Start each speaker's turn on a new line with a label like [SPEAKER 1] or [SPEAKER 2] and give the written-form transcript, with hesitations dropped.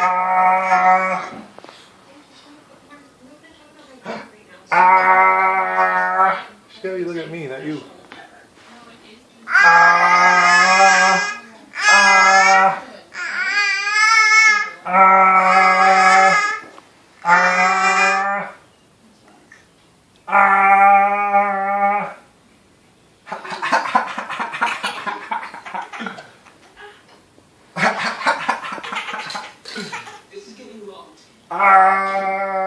[SPEAKER 1] Ah. Ah. Shelly, look at me, not you. Ah. Ah. Ah. Ah. Ah.
[SPEAKER 2] This is getting long.
[SPEAKER 1] Ah.